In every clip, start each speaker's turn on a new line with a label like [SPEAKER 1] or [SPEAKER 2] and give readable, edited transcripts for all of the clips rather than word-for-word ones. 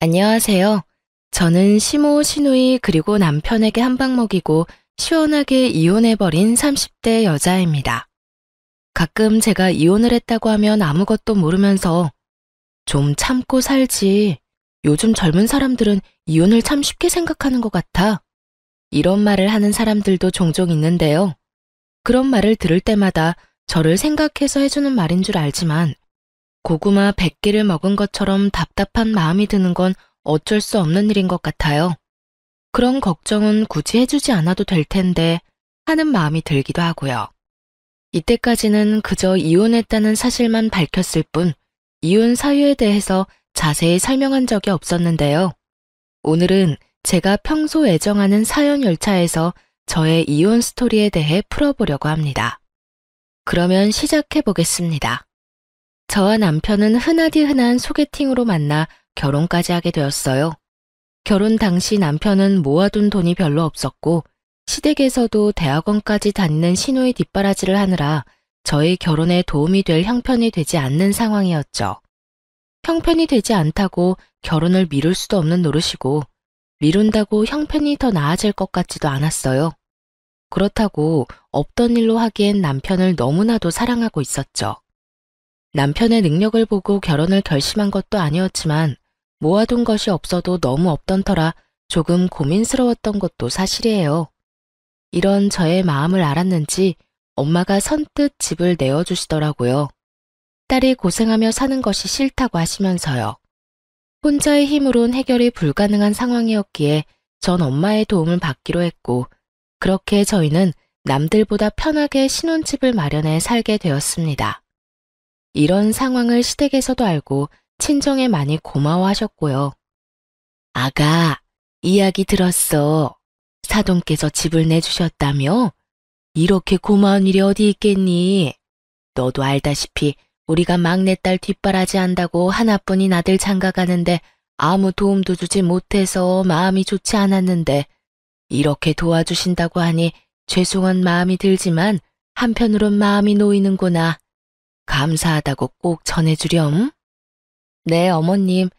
[SPEAKER 1] 안녕하세요. 저는 시모, 시누이 그리고 남편에게 한 방 먹이고 시원하게 이혼해버린 30대 여자입니다. 가끔 제가 이혼을 했다고 하면 아무것도 모르면서 좀 참고 살지. 요즘 젊은 사람들은 이혼을 참 쉽게 생각하는 것 같아. 이런 말을 하는 사람들도 종종 있는데요. 그런 말을 들을 때마다 저를 생각해서 해주는 말인 줄 알지만 고구마 100개를 먹은 것처럼 답답한 마음이 드는 건 어쩔 수 없는 일인 것 같아요. 그런 걱정은 굳이 해주지 않아도 될 텐데 하는 마음이 들기도 하고요. 이때까지는 그저 이혼했다는 사실만 밝혔을 뿐 이혼 사유에 대해서 자세히 설명한 적이 없었는데요. 오늘은 제가 평소 애정하는 사연 열차에서 저의 이혼 스토리에 대해 풀어보려고 합니다. 그러면 시작해 보겠습니다. 저와 남편은 흔하디 흔한 소개팅으로 만나 결혼까지 하게 되었어요. 결혼 당시 남편은 모아둔 돈이 별로 없었고 시댁에서도 대학원까지 다니는 시누이 뒷바라지를 하느라 저희 결혼에 도움이 될 형편이 되지 않는 상황이었죠. 형편이 되지 않다고 결혼을 미룰 수도 없는 노릇이고 미룬다고 형편이 더 나아질 것 같지도 않았어요. 그렇다고 없던 일로 하기엔 남편을 너무나도 사랑하고 있었죠. 남편의 능력을 보고 결혼을 결심한 것도 아니었지만 모아둔 것이 없어도 너무 없던 터라 조금 고민스러웠던 것도 사실이에요. 이런 저의 마음을 알았는지 엄마가 선뜻 집을 내어주시더라고요. 딸이 고생하며 사는 것이 싫다고 하시면서요. 혼자의 힘으론 해결이 불가능한 상황이었기에 전 엄마의 도움을 받기로 했고 그렇게 저희는 남들보다 편하게 신혼집을 마련해 살게 되었습니다. 이런 상황을 시댁에서도 알고 친정에 많이 고마워하셨고요. 아가, 이야기 들었어. 사돈께서 집을 내주셨다며? 이렇게 고마운 일이 어디 있겠니? 너도 알다시피 우리가 막내딸 뒷바라지 한다고 하나뿐인 아들 장가가는데 아무 도움도 주지 못해서 마음이 좋지 않았는데 이렇게 도와주신다고 하니 죄송한 마음이 들지만 한편으론 마음이 놓이는구나. 감사하다고 꼭 전해주렴. 네, 어머님.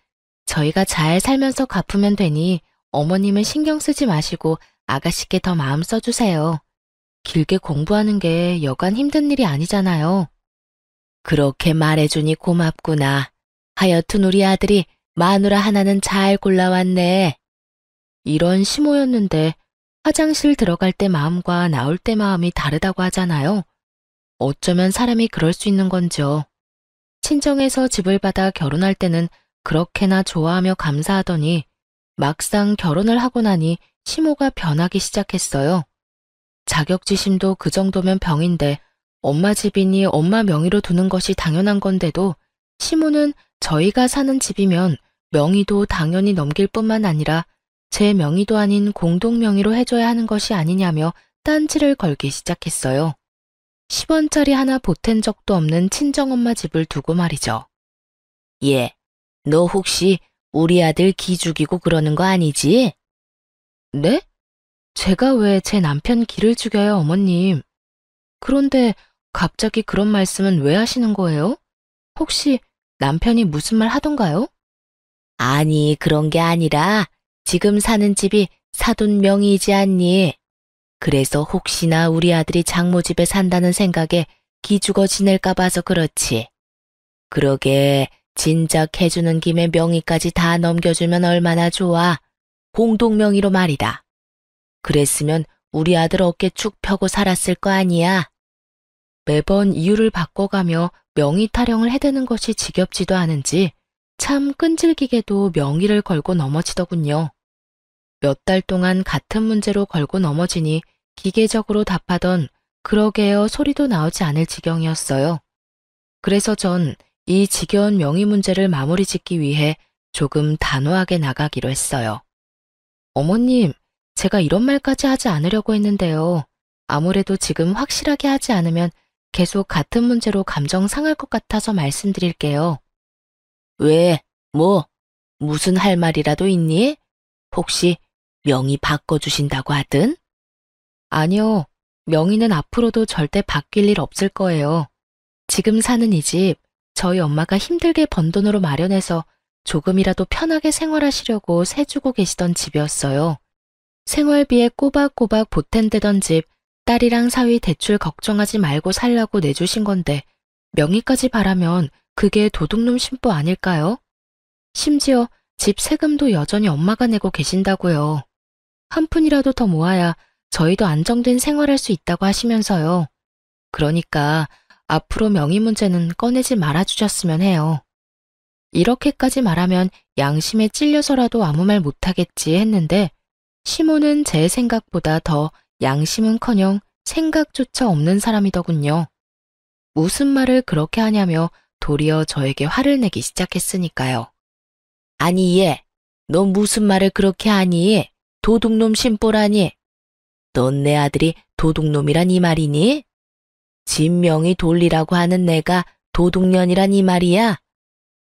[SPEAKER 1] 저희가 잘 살면서 갚으면 되니 어머님은 신경 쓰지 마시고 아가씨께 더 마음 써주세요. 길게 공부하는 게 여간 힘든 일이 아니잖아요. 그렇게 말해주니 고맙구나. 하여튼 우리 아들이 마누라 하나는 잘 골라왔네. 이런 시모였는데 화장실 들어갈 때 마음과 나올 때 마음이 다르다고 하잖아요. 어쩌면 사람이 그럴 수 있는 건지요. 친정에서 집을 받아 결혼할 때는 그렇게나 좋아하며 감사하더니 막상 결혼을 하고 나니 시모가 변하기 시작했어요. 자격지심도 그 정도면 병인데 엄마 집이니 엄마 명의로 두는 것이 당연한 건데도 시모는 저희가 사는 집이면 명의도 당연히 넘길 뿐만 아니라 제 명의도 아닌 공동 명의로 해줘야 하는 것이 아니냐며 딴지를 걸기 시작했어요. 10원짜리 하나 보탠 적도 없는 친정엄마 집을 두고 말이죠. 예, 너 혹시 우리 아들 기 죽이고 그러는 거 아니지? 네? 제가 왜 제 남편 기를 죽여요, 어머님? 그런데 갑자기 그런 말씀은 왜 하시는 거예요? 혹시 남편이 무슨 말 하던가요? 아니, 그런 게 아니라 지금 사는 집이 사돈 명의이지 않니? 그래서 혹시나 우리 아들이 장모집에 산다는 생각에 기죽어 지낼까 봐서 그렇지. 그러게 진작 해주는 김에 명의까지 다 넘겨주면 얼마나 좋아. 공동명의로 말이다. 그랬으면 우리 아들 어깨 축 펴고 살았을 거 아니야. 매번 이유를 바꿔가며 명의 타령을 해대는 것이 지겹지도 않은지 참 끈질기게도 명의를 걸고 넘어지더군요. 몇 달 동안 같은 문제로 걸고 넘어지니 기계적으로 답하던 그러게요 소리도 나오지 않을 지경이었어요. 그래서 전 이 지겨운 명의 문제를 마무리 짓기 위해 조금 단호하게 나가기로 했어요. 어머님, 제가 이런 말까지 하지 않으려고 했는데요. 아무래도 지금 확실하게 하지 않으면 계속 같은 문제로 감정 상할 것 같아서 말씀드릴게요. 왜? 뭐? 무슨 할 말이라도 있니? 혹시 명의 바꿔주신다고 하든? 아니요. 명의는 앞으로도 절대 바뀔 일 없을 거예요. 지금 사는 이 집, 저희 엄마가 힘들게 번 돈으로 마련해서 조금이라도 편하게 생활하시려고 세주고 계시던 집이었어요. 생활비에 꼬박꼬박 보탠대던 집, 딸이랑 사위 대출 걱정하지 말고 살라고 내주신 건데 명의까지 바라면 그게 도둑놈 심보 아닐까요? 심지어 집 세금도 여전히 엄마가 내고 계신다고요. 한 푼이라도 더 모아야 저희도 안정된 생활할 수 있다고 하시면서요. 그러니까 앞으로 명의 문제는 꺼내지 말아주셨으면 해요. 이렇게까지 말하면 양심에 찔려서라도 아무 말 못하겠지 했는데 시모는 제 생각보다 더 양심은커녕 생각조차 없는 사람이더군요. 무슨 말을 그렇게 하냐며 도리어 저에게 화를 내기 시작했으니까요. 아니 얘, 너 무슨 말을 그렇게 하니? 도둑놈 심보라니? 넌 내 아들이 도둑놈이란 이 말이니? 진명이 돌리라고 하는 내가 도둑년이란 이 말이야?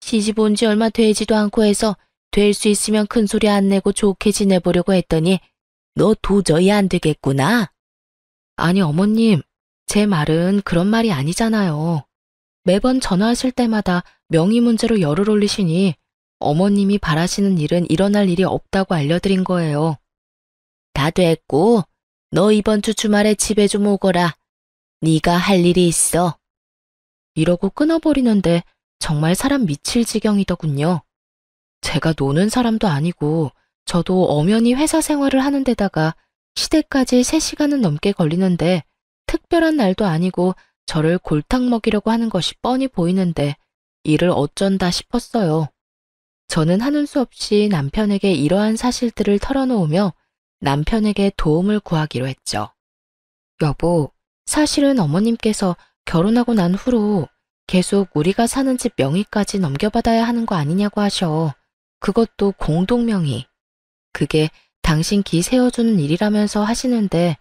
[SPEAKER 1] 시집 온 지 얼마 되지도 않고 해서 될 수 있으면 큰 소리 안 내고 좋게 지내보려고 했더니 너 도저히 안 되겠구나. 아니 어머님, 제 말은 그런 말이 아니잖아요. 매번 전화하실 때마다 명의 문제로 열을 올리시니 어머님이 바라시는 일은 일어날 일이 없다고 알려드린 거예요. 다 됐고 너 이번 주 주말에 집에 좀 오거라. 네가 할 일이 있어. 이러고 끊어버리는데 정말 사람 미칠 지경이더군요. 제가 노는 사람도 아니고 저도 엄연히 회사 생활을 하는 데다가 시댁까지 3시간은 넘게 걸리는데 특별한 날도 아니고 저를 골탕 먹이려고 하는 것이 뻔히 보이는데 이를 어쩐다 싶었어요. 저는 하는 수 없이 남편에게 이러한 사실들을 털어놓으며 남편에게 도움을 구하기로 했죠. 여보, 사실은 어머님께서 결혼하고 난 후로 계속 우리가 사는 집 명의까지 넘겨받아야 하는 거 아니냐고 하셔. 그것도 공동명의. 그게 당신 기 세워주는 일이라면서 하시는데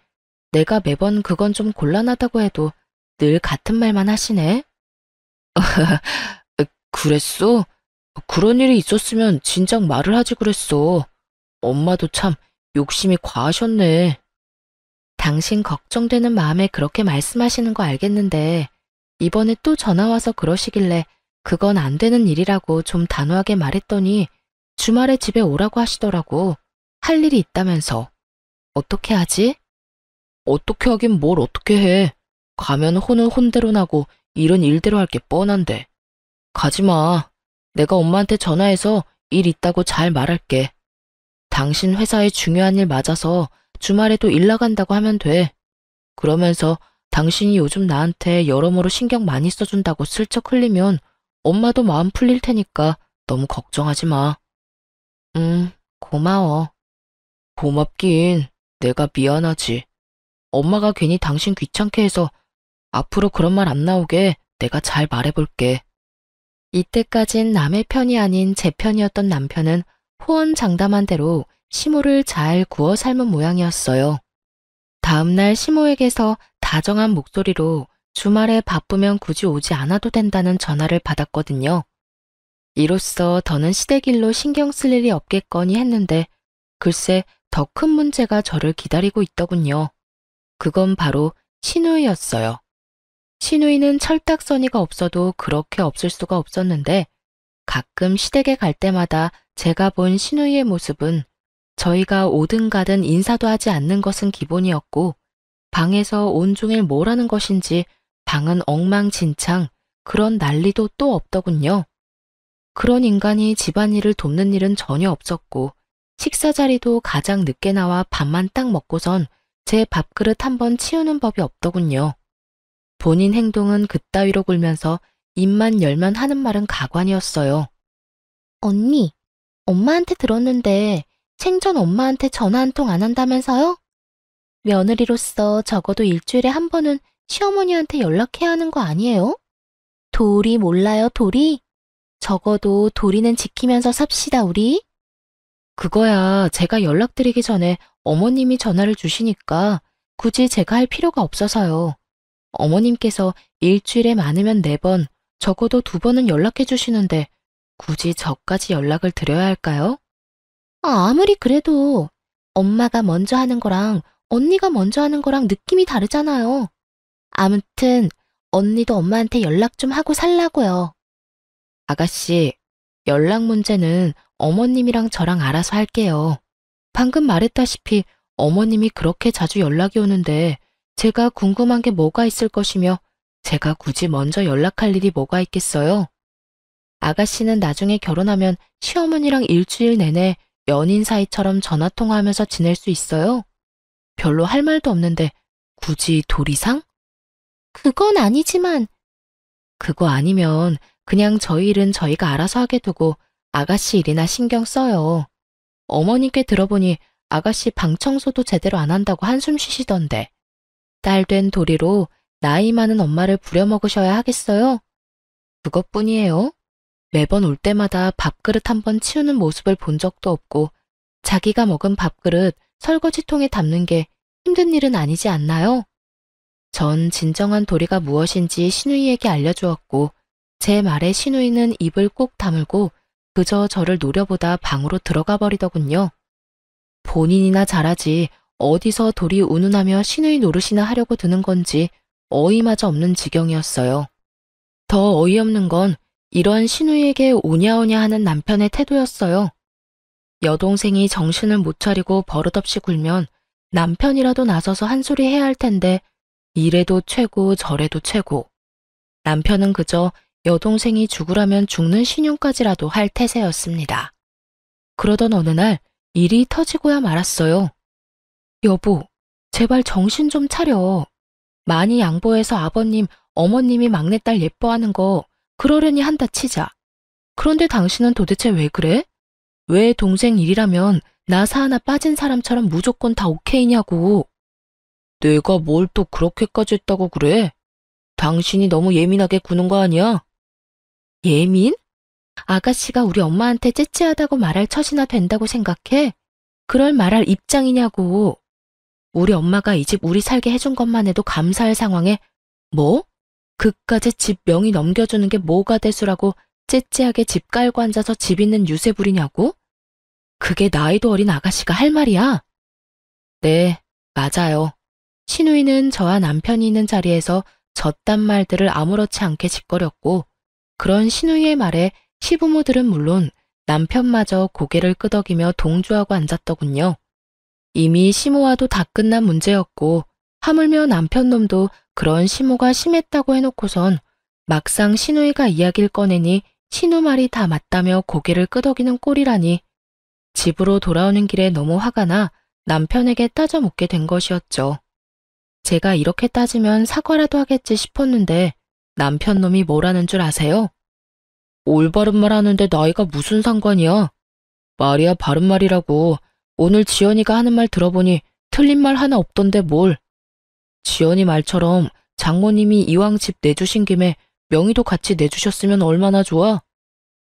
[SPEAKER 1] 내가 매번 그건 좀 곤란하다고 해도 늘 같은 말만 하시네. 그랬어? 그런 일이 있었으면 진작 말을 하지 그랬어. 엄마도 참 욕심이 과하셨네. 당신 걱정되는 마음에 그렇게 말씀하시는 거 알겠는데 이번에 또 전화와서 그러시길래 그건 안 되는 일이라고 좀 단호하게 말했더니 주말에 집에 오라고 하시더라고. 할 일이 있다면서. 어떻게 하지? 어떻게 하긴 뭘 어떻게 해. 가면 혼은 혼대로 나고 일은 일대로 할 게 뻔한데. 가지마. 내가 엄마한테 전화해서 일 있다고 잘 말할게. 당신 회사에 중요한 일 맞아서 주말에도 일 나간다고 하면 돼. 그러면서 당신이 요즘 나한테 여러모로 신경 많이 써준다고 슬쩍 흘리면 엄마도 마음 풀릴 테니까 너무 걱정하지 마. 고마워. 고맙긴 내가 미안하지. 엄마가 괜히 당신 귀찮게 해서 앞으로 그런 말 안 나오게 내가 잘 말해볼게. 이때까진 남의 편이 아닌 제 편이었던 남편은 호언장담한 대로 시모를 잘 구워 삶은 모양이었어요. 다음날 시모에게서 다정한 목소리로 주말에 바쁘면 굳이 오지 않아도 된다는 전화를 받았거든요. 이로써 더는 시댁 일로 신경 쓸 일이 없겠거니 했는데 글쎄 더 큰 문제가 저를 기다리고 있더군요. 그건 바로 시누이였어요. 시누이는 철딱서니가 없어도 그렇게 없을 수가 없었는데 가끔 시댁에 갈 때마다 제가 본 시누이의 모습은 저희가 오든 가든 인사도 하지 않는 것은 기본이었고 방에서 온종일 뭘 하는 것인지 방은 엉망진창 그런 난리도 또 없더군요. 그런 인간이 집안일을 돕는 일은 전혀 없었고 식사 자리도 가장 늦게 나와 밥만 딱 먹고선 제 밥그릇 한번 치우는 법이 없더군요. 본인 행동은 그따위로 굴면서 입만 열면 하는 말은 가관이었어요. 언니, 엄마한테 들었는데 생전 엄마한테 전화 한 통 안 한다면서요? 며느리로서 적어도 일주일에 한 번은 시어머니한테 연락해야 하는 거 아니에요? 도리 몰라요, 도리? 적어도 도리는 지키면서 삽시다, 우리. 그거야 제가 연락드리기 전에 어머님이 전화를 주시니까 굳이 제가 할 필요가 없어서요. 어머님께서 일주일에 많으면 4번, 적어도 2번은 연락해 주시는데 굳이 저까지 연락을 드려야 할까요? 아무리 그래도 엄마가 먼저 하는 거랑 언니가 먼저 하는 거랑 느낌이 다르잖아요. 아무튼 언니도 엄마한테 연락 좀 하고 살라고요. 아가씨, 연락 문제는 어머님이랑 저랑 알아서 할게요. 방금 말했다시피 어머님이 그렇게 자주 연락이 오는데 제가 궁금한 게 뭐가 있을 것이며 제가 굳이 먼저 연락할 일이 뭐가 있겠어요? 아가씨는 나중에 결혼하면 시어머니랑 일주일 내내 연인 사이처럼 전화통화하면서 지낼 수 있어요? 별로 할 말도 없는데 굳이 도리상? 그건 아니지만 그거 아니면 그냥 저희 일은 저희가 알아서 하게 두고 아가씨 일이나 신경 써요. 어머님께 들어보니 아가씨 방 청소도 제대로 안 한다고 한숨 쉬시던데 딸 된 도리로 나이 많은 엄마를 부려먹으셔야 하겠어요? 그것뿐이에요. 매번 올 때마다 밥그릇 한 번 치우는 모습을 본 적도 없고 자기가 먹은 밥그릇 설거지통에 담는 게 힘든 일은 아니지 않나요? 전 진정한 도리가 무엇인지 시누이에게 알려주었고 제 말에 시누이는 입을 꼭 다물고 그저 저를 노려보다 방으로 들어가 버리더군요. 본인이나 잘하지 어디서 도리 운운하며 시누이 노릇이나 하려고 드는 건지 어이마저 없는 지경이었어요. 더 어이없는 건 이런 시누이에게 오냐오냐 하는 남편의 태도였어요. 여동생이 정신을 못 차리고 버릇없이 굴면 남편이라도 나서서 한 소리 해야 할 텐데 이래도 최고 저래도 최고. 남편은 그저 여동생이 죽으라면 죽는 신용까지라도 할 태세였습니다. 그러던 어느 날 일이 터지고야 말았어요. 여보, 제발 정신 좀 차려. 많이 양보해서 아버님, 어머님이 막내딸 예뻐하는 거 그러려니 한다 치자. 그런데 당신은 도대체 왜 그래? 왜 동생 일이라면 나사 하나 빠진 사람처럼 무조건 다 오케이냐고. 내가 뭘 또 그렇게까지 했다고 그래? 당신이 너무 예민하게 구는 거 아니야? 예민? 아가씨가 우리 엄마한테 째째하다고 말할 처지나 된다고 생각해? 그럴 말할 입장이냐고. 우리 엄마가 이 집 우리 살게 해준 것만 해도 감사할 상황에 뭐? 그까지 집 명의 넘겨주는 게 뭐가 대수라고 째째하게 집 깔고 앉아서 집 있는 유세 부리냐고? 그게 나이도 어린 아가씨가 할 말이야? 네, 맞아요. 시누이는 저와 남편이 있는 자리에서 저딴 말들을 아무렇지 않게 짓거렸고 그런 시누이의 말에 시부모들은 물론 남편마저 고개를 끄덕이며 동조하고 앉았더군요. 이미 시모와도 다 끝난 문제였고 하물며 남편 놈도 그런 시모가 심했다고 해놓고선 막상 시누이가 이야기를 꺼내니 시누 말이 다 맞다며 고개를 끄덕이는 꼴이라니 집으로 돌아오는 길에 너무 화가 나 남편에게 따져 묻게 된 것이었죠. 제가 이렇게 따지면 사과라도 하겠지 싶었는데 남편 놈이 뭐라는 줄 아세요? 올바른 말 하는데 나이가 무슨 상관이야? 말이야 바른 말이라고. 오늘 지연이가 하는 말 들어보니 틀린 말 하나 없던데 뭘. 지연이 말처럼 장모님이 이왕 집 내주신 김에 명의도 같이 내주셨으면 얼마나 좋아.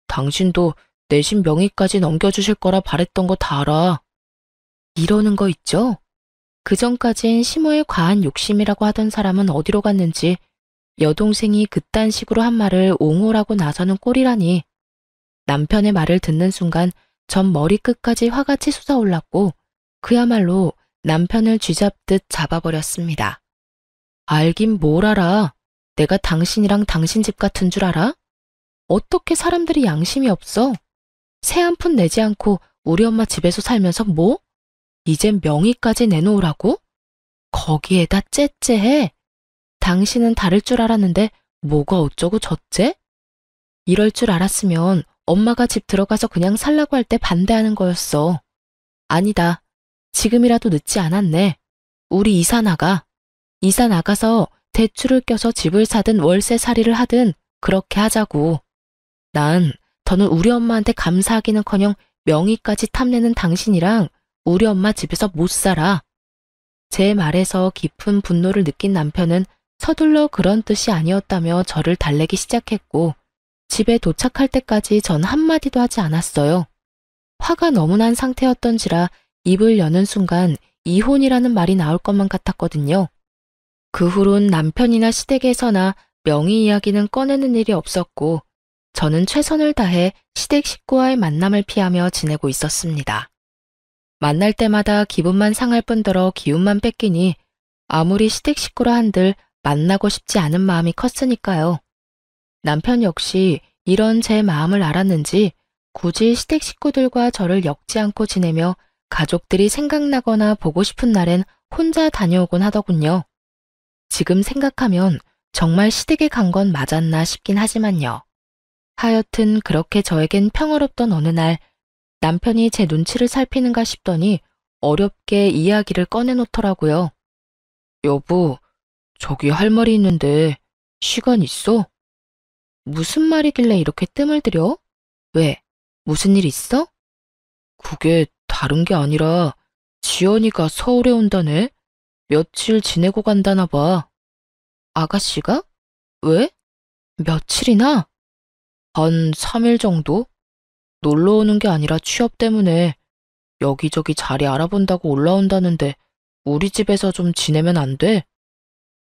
[SPEAKER 1] 당신도 내신 명의까지 넘겨주실 거라 바랬던 거 다 알아. 이러는 거 있죠? 그전까진 시모의 과한 욕심이라고 하던 사람은 어디로 갔는지 여동생이 그딴 식으로 한 말을 옹호라고 나서는 꼴이라니. 남편의 말을 듣는 순간 전 머리끝까지 화가 치솟아 올랐고 그야말로 남편을 쥐잡듯 잡아버렸습니다. 알긴 뭘 알아. 내가 당신이랑 당신 집 같은 줄 알아? 어떻게 사람들이 양심이 없어? 새 한 푼 내지 않고 우리 엄마 집에서 살면서 뭐? 이젠 명의까지 내놓으라고? 거기에다 째째해? 당신은 다를 줄 알았는데 뭐가 어쩌고 저째? 이럴 줄 알았으면 엄마가 집 들어가서 그냥 살라고 할 때 반대하는 거였어. 아니다. 지금이라도 늦지 않았네. 우리 이사 나가. 이사 나가서 대출을 껴서 집을 사든 월세살이를 하든 그렇게 하자고. 난 더는 우리 엄마한테 감사하기는커녕 명의까지 탐내는 당신이랑 우리 엄마 집에서 못 살아. 제 말에서 깊은 분노를 느낀 남편은 서둘러 그런 뜻이 아니었다며 저를 달래기 시작했고 집에 도착할 때까지 전 한마디도 하지 않았어요. 화가 너무 난 상태였던지라 입을 여는 순간 이혼이라는 말이 나올 것만 같았거든요. 그 후론 남편이나 시댁에서나 명의 이야기는 꺼내는 일이 없었고 저는 최선을 다해 시댁 식구와의 만남을 피하며 지내고 있었습니다. 만날 때마다 기분만 상할 뿐더러 기운만 뺏기니 아무리 시댁 식구라 한들 만나고 싶지 않은 마음이 컸으니까요. 남편 역시 이런 제 마음을 알았는지 굳이 시댁 식구들과 저를 엮지 않고 지내며 가족들이 생각나거나 보고 싶은 날엔 혼자 다녀오곤 하더군요. 지금 생각하면 정말 시댁에 간 건 맞았나 싶긴 하지만요. 하여튼 그렇게 저에겐 평화롭던 어느 날 남편이 제 눈치를 살피는가 싶더니 어렵게 이야기를 꺼내놓더라고요. 여보, 저기 할 말이 있는데 시간 있어? 무슨 말이길래 이렇게 뜸을 들여? 왜? 무슨 일 있어? 그게 다른 게 아니라 지연이가 서울에 온다네? 며칠 지내고 간다나 봐. 아가씨가? 왜? 며칠이나? 한 3일 정도? 놀러 오는 게 아니라 취업 때문에 여기저기 자리 알아본다고 올라온다는데 우리 집에서 좀 지내면 안 돼?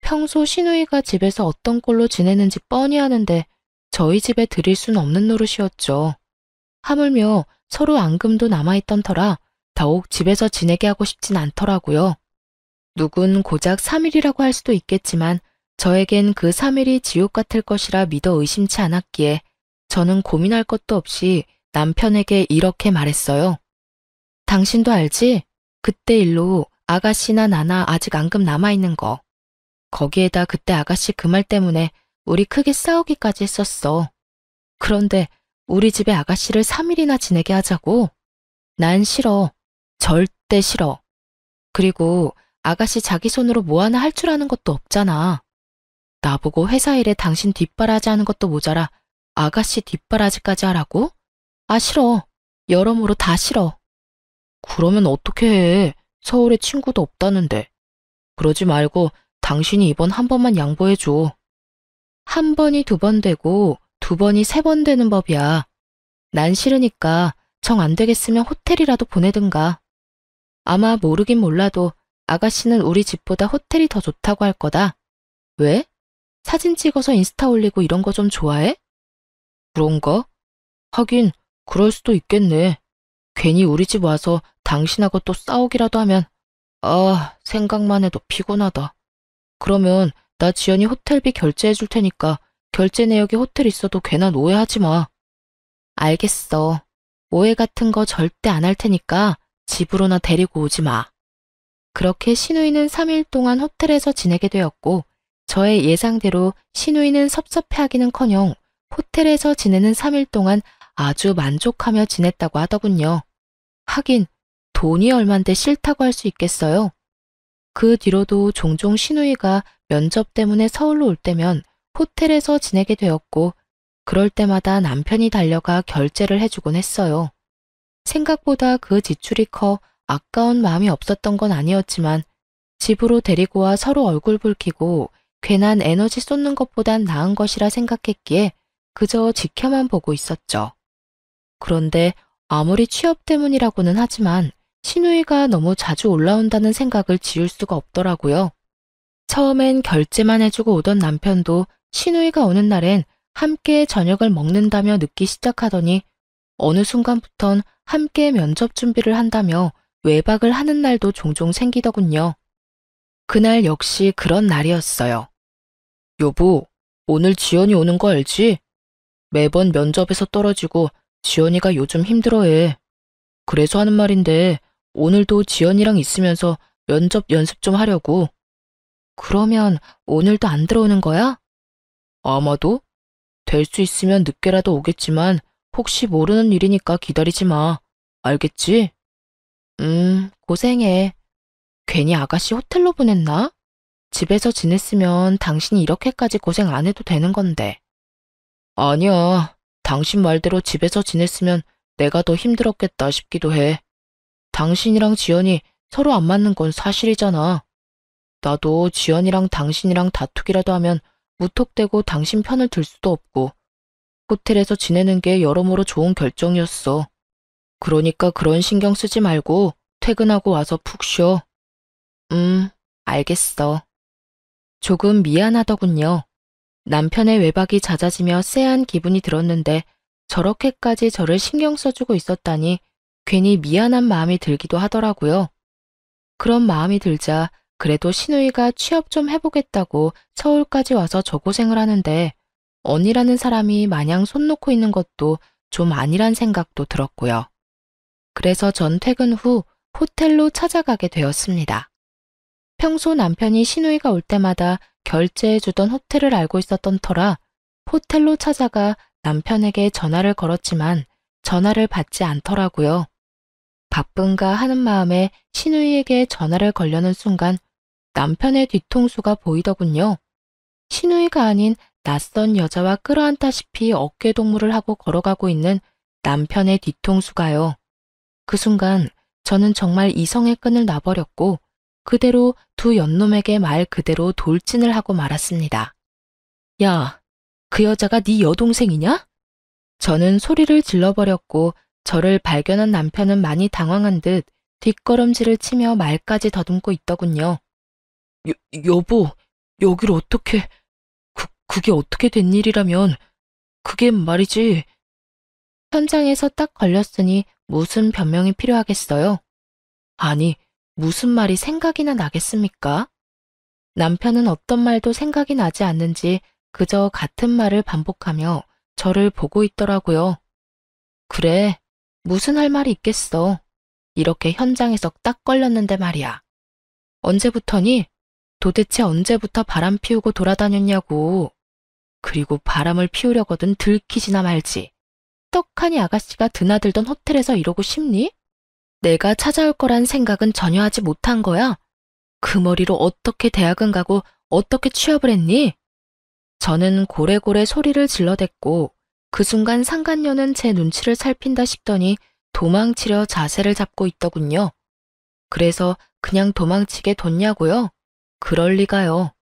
[SPEAKER 1] 평소 시누이가 집에서 어떤 꼴로 지내는지 뻔히 아는데 저희 집에 들일 순 없는 노릇이었죠. 하물며 서로 앙금도 남아있던 터라 더욱 집에서 지내게 하고 싶진 않더라고요. 누군 고작 3일이라고 할 수도 있겠지만 저에겐 그 3일이 지옥 같을 것이라 믿어 의심치 않았기에 저는 고민할 것도 없이 남편에게 이렇게 말했어요. 당신도 알지? 그때 일로 아가씨나 나나 아직 앙금 남아있는 거. 거기에다 그때 아가씨 그 말 때문에 우리 크게 싸우기까지 했었어. 그런데 우리 집에 아가씨를 3일이나 지내게 하자고? 난 싫어. 절대 싫어. 그리고 아가씨 자기 손으로 뭐 하나 할 줄 아는 것도 없잖아. 나보고 회사 일에 당신 뒷바라지 하는 것도 모자라 아가씨 뒷바라지까지 하라고? 아, 싫어. 여러모로 다 싫어. 그러면 어떻게 해? 서울에 친구도 없다는데. 그러지 말고 당신이 이번 한 번만 양보해줘. 한 번이 2번 되고 2번이 3번 되는 법이야. 난 싫으니까 정 안 되겠으면 호텔이라도 보내든가. 아마 모르긴 몰라도 아가씨는 우리 집보다 호텔이 더 좋다고 할 거다. 왜? 사진 찍어서 인스타 올리고 이런 거 좀 좋아해? 그런가? 하긴 그럴 수도 있겠네. 괜히 우리 집 와서 당신하고 또 싸우기라도 하면 생각만 해도 피곤하다. 그러면 나 지연이 호텔비 결제해 줄 테니까 결제 내역에 호텔 있어도 괜한 오해하지 마. 알겠어. 오해 같은 거 절대 안 할 테니까 집으로나 데리고 오지 마. 그렇게 시누이는 3일 동안 호텔에서 지내게 되었고 저의 예상대로 시누이는 섭섭해하기는커녕 호텔에서 지내는 3일 동안 아주 만족하며 지냈다고 하더군요. 하긴 돈이 얼만데 싫다고 할 수 있겠어요. 그 뒤로도 종종 시누이가 면접 때문에 서울로 올 때면 호텔에서 지내게 되었고 그럴 때마다 남편이 달려가 결제를 해주곤 했어요. 생각보다 그 지출이 커 아까운 마음이 없었던 건 아니었지만 집으로 데리고 와 서로 얼굴 붉히고 괜한 에너지 쏟는 것보단 나은 것이라 생각했기에 그저 지켜만 보고 있었죠. 그런데 아무리 취업 때문이라고는 하지만 시누이가 너무 자주 올라온다는 생각을 지울 수가 없더라고요. 처음엔 결제만 해주고 오던 남편도 시누이가 오는 날엔 함께 저녁을 먹는다며 늦기 시작하더니 어느 순간부턴 함께 면접 준비를 한다며 외박을 하는 날도 종종 생기더군요. 그날 역시 그런 날이었어요. 여보, 오늘 지연이 오는 거 알지? 매번 면접에서 떨어지고 지연이가 요즘 힘들어해. 그래서 하는 말인데 오늘도 지연이랑 있으면서 면접 연습 좀 하려고. 그러면 오늘도 안 들어오는 거야? 아마도. 될 수 있으면 늦게라도 오겠지만 혹시 모르는 일이니까 기다리지 마. 알겠지? 고생해. 괜히 아가씨 호텔로 보냈나? 집에서 지냈으면 당신이 이렇게까지 고생 안 해도 되는 건데. 아니야. 당신 말대로 집에서 지냈으면 내가 더 힘들었겠다 싶기도 해. 당신이랑 지연이 서로 안 맞는 건 사실이잖아. 나도 지연이랑 당신이랑 다투기라도 하면 무턱대고 당신 편을 들 수도 없고 호텔에서 지내는 게 여러모로 좋은 결정이었어. 그러니까 그런 신경 쓰지 말고 퇴근하고 와서 푹 쉬어. 알겠어. 조금 미안하더군요. 남편의 외박이 잦아지며 쎄한 기분이 들었는데 저렇게까지 저를 신경 써주고 있었다니 괜히 미안한 마음이 들기도 하더라고요. 그런 마음이 들자 그래도 시누이가 취업 좀 해보겠다고 서울까지 와서 저 고생을 하는데 언니라는 사람이 마냥 손 놓고 있는 것도 좀 아니란 생각도 들었고요. 그래서 전 퇴근 후 호텔로 찾아가게 되었습니다. 평소 남편이 시누이가 올 때마다 결제해주던 호텔을 알고 있었던 터라 호텔로 찾아가 남편에게 전화를 걸었지만 전화를 받지 않더라고요. 바쁜가 하는 마음에 시누이에게 전화를 걸려는 순간 남편의 뒤통수가 보이더군요. 시누이가 아닌 낯선 여자와 끌어안다시피 어깨동무를 하고 걸어가고 있는 남편의 뒤통수가요. 그 순간 저는 정말 이성의 끈을 놔버렸고 그대로 두 연놈에게 말 그대로 돌진을 하고 말았습니다. 야, 그 여자가 네 여동생이냐? 저는 소리를 질러버렸고 저를 발견한 남편은 많이 당황한 듯 뒷걸음질을 치며 말까지 더듬고 있더군요. 여보, 여길 어떻게... 그게 어떻게 된 일이라면... 그게 말이지... 현장에서 딱 걸렸으니 무슨 변명이 필요하겠어요? 아니, 무슨 말이 생각이나 나겠습니까? 남편은 어떤 말도 생각이 나지 않는지 그저 같은 말을 반복하며 저를 보고 있더라고요. 그래, 무슨 할 말이 있겠어. 이렇게 현장에서 딱 걸렸는데 말이야. 언제부터니? 도대체 언제부터 바람 피우고 돌아다녔냐고. 그리고 바람을 피우려거든 들키지나 말지. 떡하니 아가씨가 드나들던 호텔에서 이러고 싶니? 내가 찾아올 거란 생각은 전혀 하지 못한 거야. 그 머리로 어떻게 대학은 가고 어떻게 취업을 했니? 저는 고래고래 소리를 질러댔고 그 순간 상간녀는 제 눈치를 살핀다 싶더니 도망치려 자세를 잡고 있더군요. 그래서 그냥 도망치게 뒀냐고요? 그럴 리가요.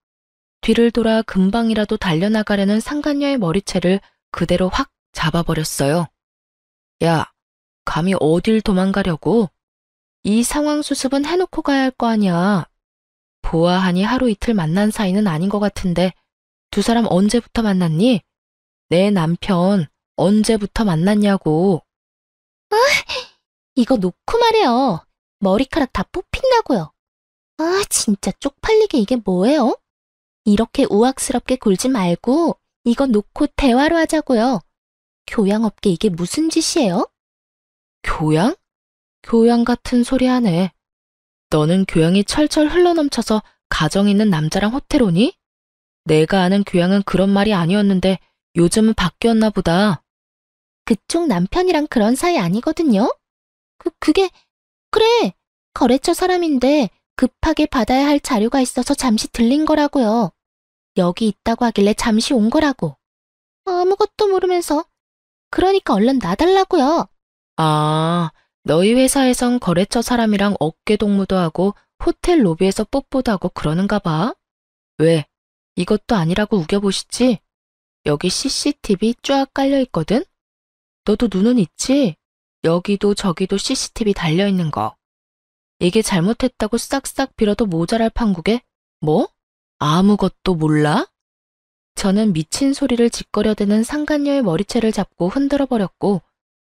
[SPEAKER 1] 뒤를 돌아 금방이라도 달려나가려는 상간녀의 머리채를 그대로 확 잡아버렸어요. 야, 감히 어딜 도망가려고? 이 상황 수습은 해놓고 가야 할 거 아니야. 보아하니 하루 이틀 만난 사이는 아닌 것 같은데 두 사람 언제부터 만났니? 내 남편 언제부터 만났냐고.
[SPEAKER 2] 이거 놓고 말해요. 머리카락 다 뽑힌다고요. 아, 진짜 쪽팔리게 이게 뭐예요? 이렇게 우악스럽게 굴지 말고 이거 놓고 대화로 하자고요. 교양 없게 이게 무슨 짓이에요?
[SPEAKER 1] 교양? 교양 같은 소리 하네. 너는 교양이 철철 흘러넘쳐서 가정 있는 남자랑 호텔 오니? 내가 아는 교양은 그런 말이 아니었는데 요즘은 바뀌었나 보다.
[SPEAKER 2] 그쪽 남편이랑 그런 사이 아니거든요? 그래. 거래처 사람인데 급하게 받아야 할 자료가 있어서 잠시 들린 거라고요. 여기 있다고 하길래 잠시 온 거라고. 아무것도 모르면서. 그러니까 얼른 놔달라고요.
[SPEAKER 1] 아, 너희 회사에선 거래처 사람이랑 어깨동무도 하고 호텔 로비에서 뽀뽀도 하고 그러는가 봐. 왜? 이것도 아니라고 우겨보시지? 여기 CCTV 쫙 깔려있거든? 너도 눈은 있지? 여기도 저기도 CCTV 달려있는 거. 이게 잘못했다고 싹싹 빌어도 모자랄 판국에 뭐? 아무것도 몰라? 저는 미친 소리를 짓거려대는 상간녀의 머리채를 잡고 흔들어버렸고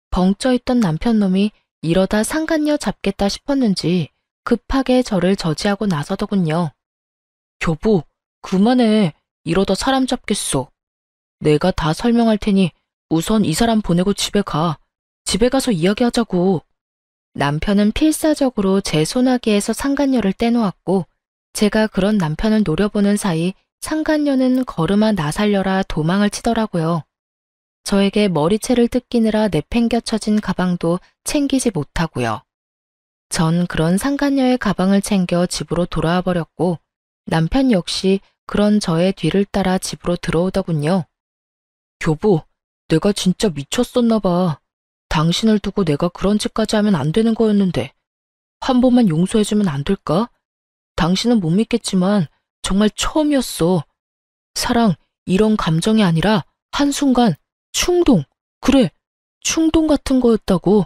[SPEAKER 1] 벙쪄있던 남편놈이 이러다 상간녀 잡겠다 싶었는지 급하게 저를 저지하고 나서더군요. 여보, 그만해. 이러다 사람 잡겠어. 내가 다 설명할 테니 우선 이 사람 보내고 집에 가. 집에 가서 이야기하자고. 남편은 필사적으로 제 소나기에서 상간녀를 떼놓았고 제가 그런 남편을 노려보는 사이 상간녀는 걸음아 나 살려라 도망을 치더라고요. 저에게 머리채를 뜯기느라 내팽겨쳐진 가방도 챙기지 못하고요. 전 그런 상간녀의 가방을 챙겨 집으로 돌아와 버렸고 남편 역시 그런 저의 뒤를 따라 집으로 들어오더군요. 여보, 내가 진짜 미쳤었나 봐. 당신을 두고 내가 그런 짓까지 하면 안 되는 거였는데 한 번만 용서해주면 안 될까? 당신은 못 믿겠지만 정말 처음이었어. 사랑, 이런 감정이 아니라 한순간 충동, 그래, 충동 같은 거였다고.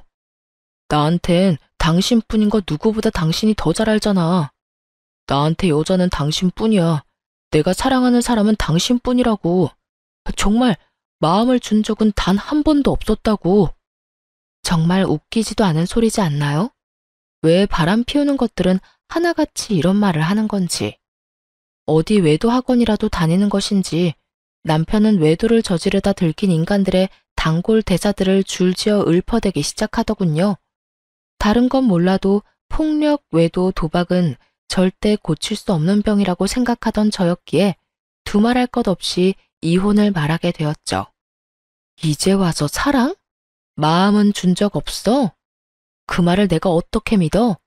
[SPEAKER 1] 나한텐 당신뿐인 거 누구보다 당신이 더 잘 알잖아. 나한테 여자는 당신뿐이야. 내가 사랑하는 사람은 당신뿐이라고. 정말 마음을 준 적은 단 한 번도 없었다고. 정말 웃기지도 않은 소리지 않나요? 왜 바람 피우는 것들은 하나같이 이런 말을 하는 건지. 어디 외도 학원이라도 다니는 것인지 남편은 외도를 저지르다 들킨 인간들의 단골 대사들을 줄지어 읊어대기 시작하더군요. 다른 건 몰라도 폭력, 외도, 도박은 절대 고칠 수 없는 병이라고 생각하던 저였기에 두말할 것 없이 이혼을 말하게 되었죠. 이제 와서 사랑? 마음은 준 적 없어? 그 말을 내가 어떻게 믿어?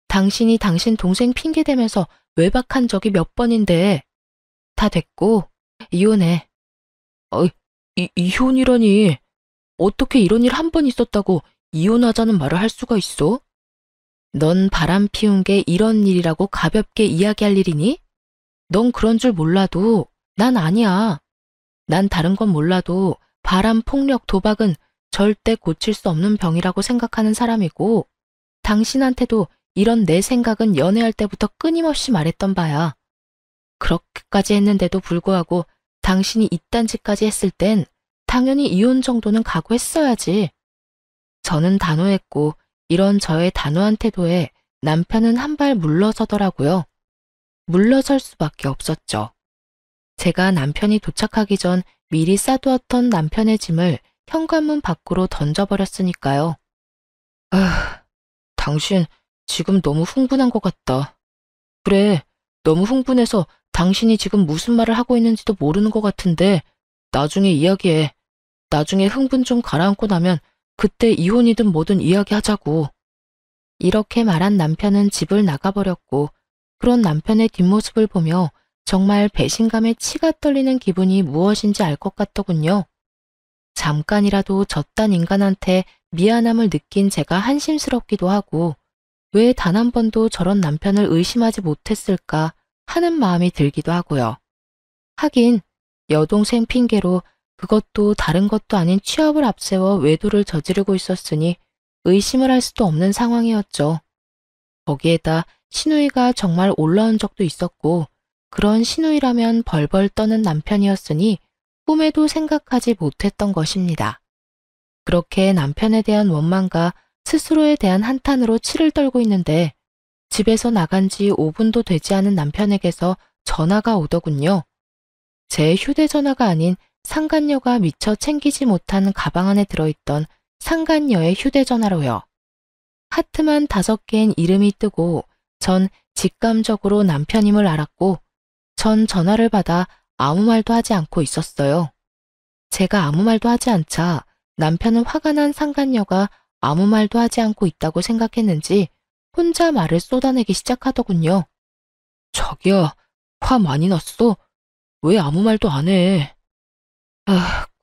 [SPEAKER 1] 당신이 당신 동생 핑계대면서 외박한 적이 몇 번인데. 다 됐고 이혼해. 이혼이라니. 어떻게 이런 일 한 번 있었다고 이혼하자는 말을 할 수가 있어? 넌 바람 피운 게 이런 일이라고 가볍게 이야기할 일이니? 넌 그런 줄 몰라도 난 아니야. 난 다른 건 몰라도 바람, 폭력, 도박은 절대 고칠 수 없는 병이라고 생각하는 사람이고, 당신한테도 이런 내 생각은 연애할 때부터 끊임없이 말했던 바야. 그렇게까지 했는데도 불구하고 당신이 이딴 짓까지 했을 땐 당연히 이혼 정도는 각오했어야지. 저는 단호했고 이런 저의 단호한 태도에 남편은 한 발 물러서더라고요. 물러설 수밖에 없었죠. 제가 남편이 도착하기 전 미리 싸두었던 남편의 짐을 현관문 밖으로 던져버렸으니까요. 당신 지금 너무 흥분한 것 같다. 그래, 너무 흥분해서 당신이 지금 무슨 말을 하고 있는지도 모르는 것 같은데 나중에 이야기해. 나중에 흥분 좀 가라앉고 나면 그때 이혼이든 뭐든 이야기하자고. 이렇게 말한 남편은 집을 나가버렸고, 그런 남편의 뒷모습을 보며 정말 배신감에 치가 떨리는 기분이 무엇인지 알 것 같더군요. 잠깐이라도 저딴 인간한테 미안함을 느낀 제가 한심스럽기도 하고, 왜 단 한 번도 저런 남편을 의심하지 못했을까 하는 마음이 들기도 하고요. 하긴 여동생 핑계로 그것도 다른 것도 아닌 취업을 앞세워 외도를 저지르고 있었으니 의심을 할 수도 없는 상황이었죠. 거기에다 시누이가 정말 올라온 적도 있었고, 그런 시누이라면 벌벌 떠는 남편이었으니 꿈에도 생각하지 못했던 것입니다. 그렇게 남편에 대한 원망과 스스로에 대한 한탄으로 치를 떨고 있는데, 집에서 나간 지 5분도 되지 않은 남편에게서 전화가 오더군요. 제 휴대전화가 아닌 상간녀가 미처 챙기지 못한 가방 안에 들어있던 상간녀의 휴대전화로요. 하트만 5개인 이름이 뜨고 전 직감적으로 남편임을 알았고, 전 전화를 받아 아무 말도 하지 않고 있었어요. 제가 아무 말도 하지 않자 남편은 화가 난 상간녀가 아무 말도 하지 않고 있다고 생각했는지 혼자 말을 쏟아내기 시작하더군요. 자기야, 화 많이 났어? 왜 아무 말도 안 해?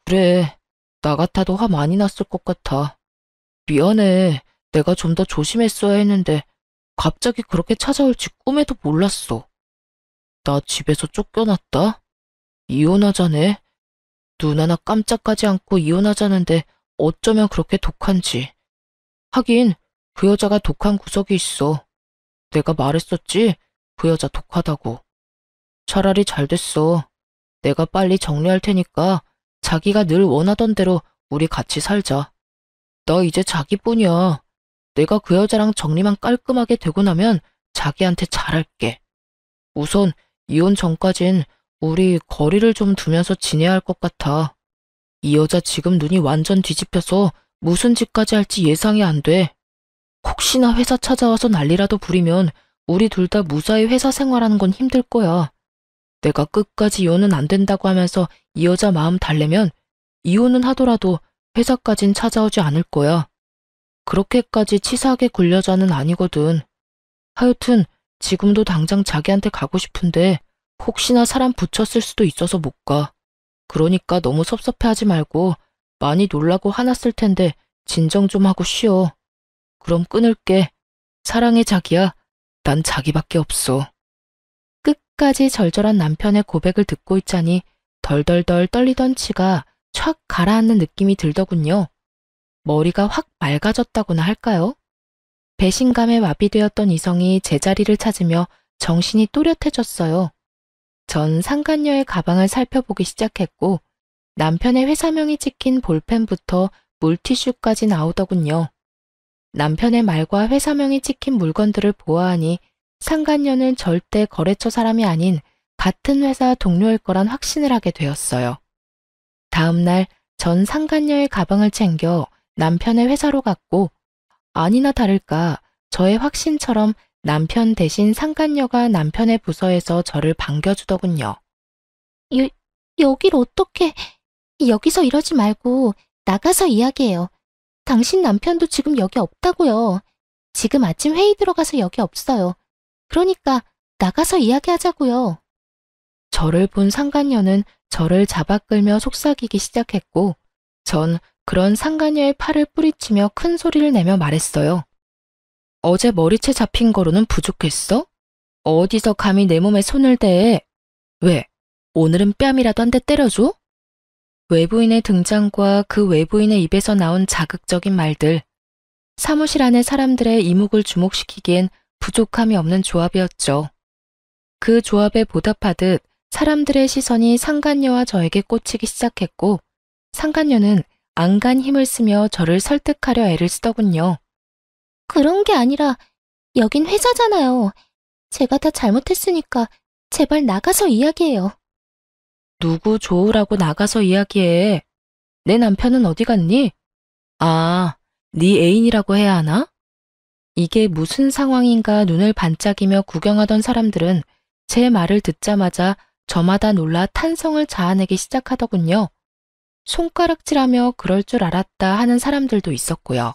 [SPEAKER 1] 그래. 나 같아도 화 많이 났을 것 같아. 미안해. 내가 좀 더 조심했어야 했는데 갑자기 그렇게 찾아올지 꿈에도 몰랐어. 나 집에서 쫓겨났다? 이혼하자네. 눈 하나 깜짝하지 않고 이혼하자는데 어쩌면 그렇게 독한지. 하긴 그 여자가 독한 구석이 있어. 내가 말했었지? 그 여자 독하다고. 차라리 잘 됐어. 내가 빨리 정리할 테니까 자기가 늘 원하던 대로 우리 같이 살자. 나 이제 자기뿐이야. 내가 그 여자랑 정리만 깔끔하게 되고 나면 자기한테 잘할게. 우선 이혼 전까진 우리 거리를 좀 두면서 지내야 할 것 같아. 이 여자 지금 눈이 완전 뒤집혀서 무슨 짓까지 할지 예상이 안 돼. 혹시나 회사 찾아와서 난리라도 부리면 우리 둘 다 무사히 회사 생활하는 건 힘들 거야. 내가 끝까지 이혼은 안 된다고 하면서 이 여자 마음 달래면 이혼은 하더라도 회사까진 찾아오지 않을 거야. 그렇게까지 치사하게 굴려자는 아니거든. 하여튼 지금도 당장 자기한테 가고 싶은데 혹시나 사람 붙였을 수도 있어서 못 가. 그러니까 너무 섭섭해하지 말고 많이 놀라고 화났을 텐데 진정 좀 하고 쉬어. 그럼 끊을게. 사랑해 자기야. 난 자기밖에 없어. 끝까지 절절한 남편의 고백을 듣고 있자니 덜덜덜 떨리던 치가 촥 가라앉는 느낌이 들더군요. 머리가 확 맑아졌다고나 할까요? 배신감에 마비되었던 이성이 제자리를 찾으며 정신이 또렷해졌어요. 전 상간녀의 가방을 살펴보기 시작했고 남편의 회사명이 찍힌 볼펜부터 물티슈까지 나오더군요. 남편의 말과 회사명이 찍힌 물건들을 보아하니 상간녀는 절대 거래처 사람이 아닌 같은 회사 동료일 거란 확신을 하게 되었어요. 다음 날 전 상간녀의 가방을 챙겨 남편의 회사로 갔고, 아니나 다를까 저의 확신처럼 남편 대신 상간녀가 남편의 부서에서 저를 반겨주더군요.
[SPEAKER 2] 여길 어떻게, 여기서 이러지 말고 나가서 이야기해요. 당신 남편도 지금 여기 없다고요. 지금 아침 회의 들어가서 여기 없어요. 그러니까 나가서 이야기하자고요.
[SPEAKER 1] 저를 본 상간녀는 저를 잡아 끌며 속삭이기 시작했고, 전 그런 상간녀의 팔을 뿌리치며 큰 소리를 내며 말했어요. 어제 머리채 잡힌 거로는 부족했어? 어디서 감히 내 몸에 손을 대? 왜? 오늘은 뺨이라도 한 대 때려줘? 외부인의 등장과 그 외부인의 입에서 나온 자극적인 말들, 사무실 안의 사람들의 이목을 주목시키기엔 부족함이 없는 조합이었죠. 그 조합에 보답하듯 사람들의 시선이 상간녀와 저에게 꽂히기 시작했고, 상간녀는 안간 힘을 쓰며 저를 설득하려 애를 쓰더군요.
[SPEAKER 2] 그런 게 아니라 여긴 회사잖아요. 제가 다 잘못했으니까 제발 나가서 이야기해요.
[SPEAKER 1] 누구 좋으라고 나가서 이야기해. 내 남편은 어디 갔니? 아, 네 애인이라고 해야 하나? 이게 무슨 상황인가 눈을 반짝이며 구경하던 사람들은 제 말을 듣자마자 저마다 놀라 탄성을 자아내기 시작하더군요. 손가락질하며 그럴 줄 알았다 하는 사람들도 있었고요.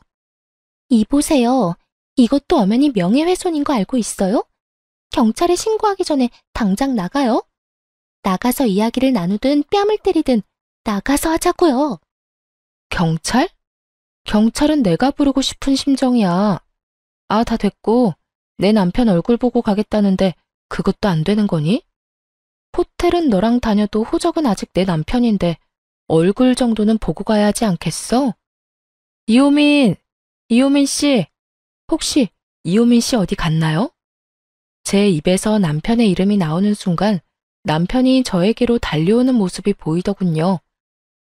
[SPEAKER 2] 이보세요. 이것도 엄연히 명예훼손인 거 알고 있어요? 경찰에 신고하기 전에 당장 나가요. 나가서 이야기를 나누든 뺨을 때리든 나가서 하자고요.
[SPEAKER 1] 경찰? 경찰은 내가 부르고 싶은 심정이야. 아, 다 됐고, 내 남편 얼굴 보고 가겠다는데 그것도 안 되는 거니? 호텔은 너랑 다녀도 호적은 아직 내 남편인데 얼굴 정도는 보고 가야 하지 않겠어? 이호민 씨, 혹시 이호민 씨 어디 갔나요? 제 입에서 남편의 이름이 나오는 순간 남편이 저에게로 달려오는 모습이 보이더군요.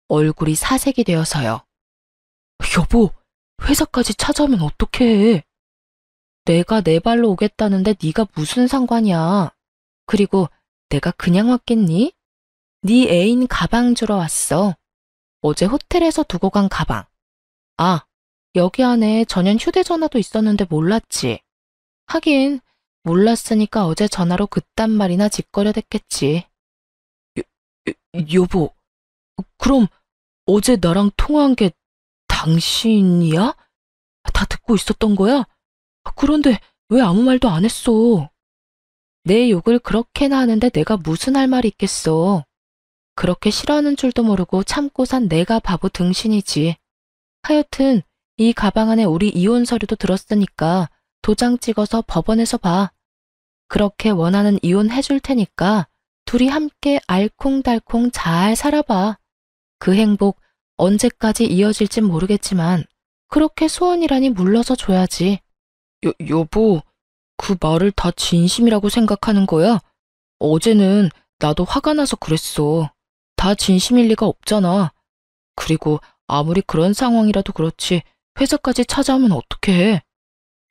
[SPEAKER 1] 얼굴이 사색이 되어서요. 여보, 회사까지 찾아오면 어떡해? 내가 내 발로 오겠다는데 네가 무슨 상관이야. 그리고 내가 그냥 왔겠니? 네 애인 가방 주러 왔어. 어제 호텔에서 두고 간 가방. 아, 여기 안에 전용 휴대전화도 있었는데 몰랐지. 하긴 몰랐으니까 어제 전화로 그딴 말이나 짓거려댔겠지. 여보, 그럼 어제 나랑 통화한 게 당신이야? 다 듣고 있었던 거야? 그런데 왜 아무 말도 안 했어? 내 욕을 그렇게나 하는데 내가 무슨 할 말이 있겠어. 그렇게 싫어하는 줄도 모르고 참고 산 내가 바보 등신이지. 하여튼 이 가방 안에 우리 이혼 서류도 들었으니까 도장 찍어서 법원에서 봐. 그렇게 원하는 이혼 해줄 테니까 둘이 함께 알콩달콩 잘 살아봐. 그 행복 언제까지 이어질진 모르겠지만 그렇게 소원이라니 물러서 줘야지. 여보, 그 말을 다 진심이라고 생각하는 거야? 어제는 나도 화가 나서 그랬어. 다 진심일 리가 없잖아. 그리고 아무리 그런 상황이라도 그렇지 회사까지 찾아오면 어떡해.